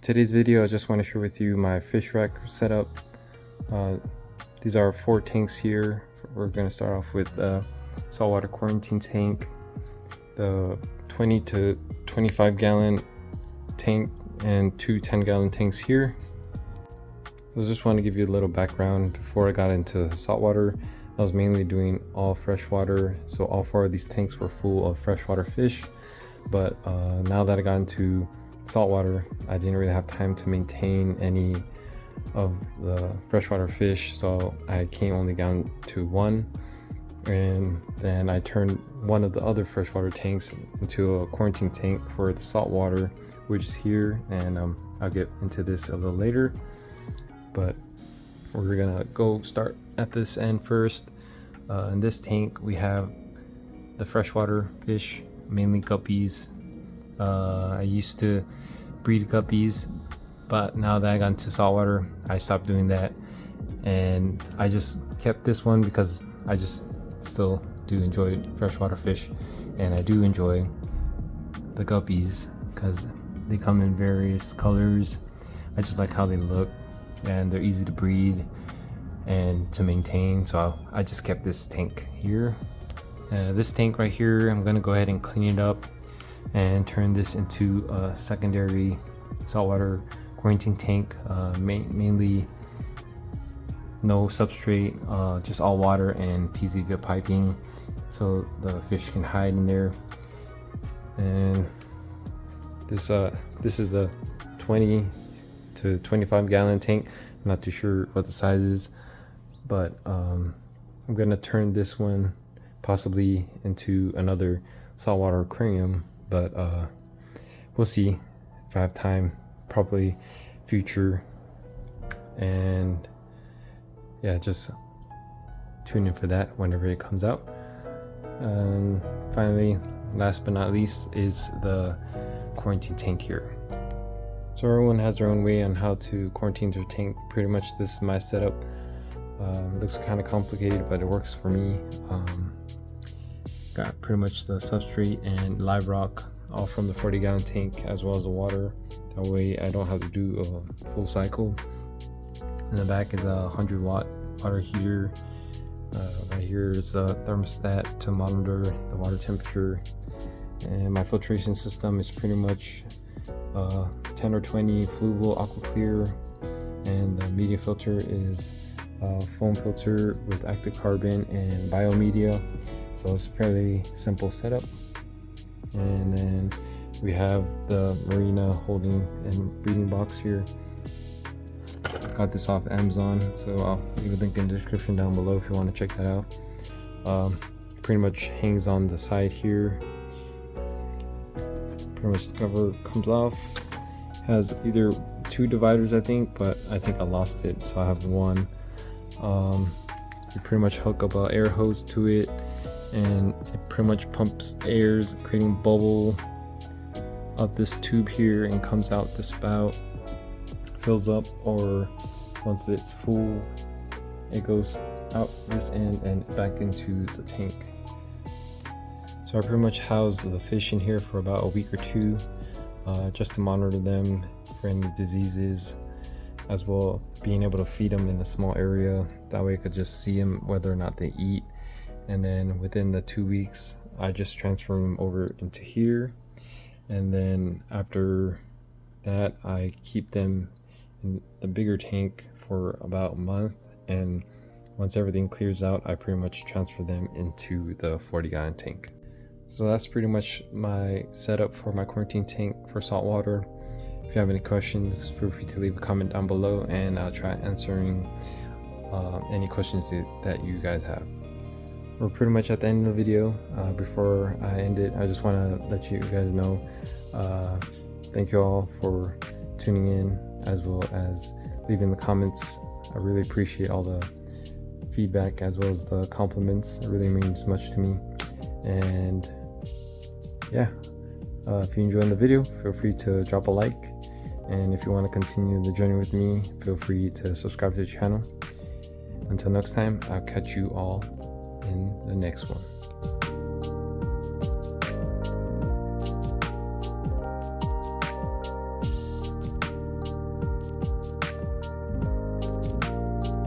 today's video, I just want to share with you my fish rack setup. These are 4 tanks here. We're going to start off with the saltwater quarantine tank, the 20 to 25 gallon tank, and 2 10-gallon tanks here. So I just want to give you a little background. Before I got into saltwater, I was mainly doing all freshwater, so all 4 of these tanks were full of freshwater fish. But now that I got into saltwater, I didn't really have time to maintain any of the freshwater fish, so I came only down to 1, and then I turned one of the other freshwater tanks into a quarantine tank for the saltwater, which is here, and I'll get into this a little later. But we're gonna go start at this end first. In this tank we have the freshwater fish, mainly guppies. I used to breed guppies, but now that I got into saltwater, I stopped doing that, and I just kept this one because I just still do enjoy freshwater fish, and I do enjoy the guppies because they come in various colors. I just like how they look, and they're easy to breed and to maintain, so I just kept this tank here. This tank right here, I'm gonna go ahead and clean it up and turn this into a secondary saltwater quarantine tank, mainly no substrate, just all water and PVC piping, so the fish can hide in there. And this is the 20 to 25 gallon tank. I'm not too sure what the size is, but I'm gonna turn this one possibly into another saltwater aquarium, but we'll see if I have time, probably future. And yeah, just tune in for that whenever it comes out. And finally, last but not least, is the quarantine tank here. So everyone has their own way on how to quarantine their tank. Pretty much this is my setup. It looks kind of complicated, but it works for me. Got pretty much the substrate and live rock all from the 40-gallon tank, as well as the water. That way I don't have to do a full cycle. In the back is a 100-watt water heater. Right here is a thermostat to monitor the water temperature. And my filtration system is pretty much 10 or 20 Fluval aqua clear, and the media filter is a foam filter with active carbon and biomedia. So it's a fairly simple setup. And then we have the marina holding and breeding box here. Got this off Amazon, so I'll leave a link in the description down below if you want to check that out. Pretty much hangs on the side here. Pretty much the cover comes off. Has either 2 dividers, I think, but I think I lost it, so I have 1. You pretty much hook up an air hose to it, and it pretty much pumps airs, creating bubble up this tube here, and comes out the spout, fills up, or once it's full, it goes out this end and back into the tank. So I pretty much house the fish in here for about a week or 2, just to monitor them for any diseases, as well being able to feed them in a small area. That way I could just see them whether or not they eat. And then within the 2 weeks, I just transfer them over into here. And then after that, I keep them in the bigger tank for about a month. And once everything clears out, I pretty much transfer them into the 40-gallon tank. So that's pretty much my setup for my quarantine tank for saltwater. If you have any questions, feel free to leave a comment down below, and I'll try answering any questions that you guys have. We're pretty much at the end of the video. Before I end it, I just want to let you guys know, thank you all for tuning in, as well as leaving the comments. I really appreciate all the feedback as well as the compliments. It really means much to me. And yeah, if you enjoyed the video, feel free to drop a like, and if you want to continue the journey with me, feel free to subscribe to the channel. Until next time, I'll catch you all in the next one.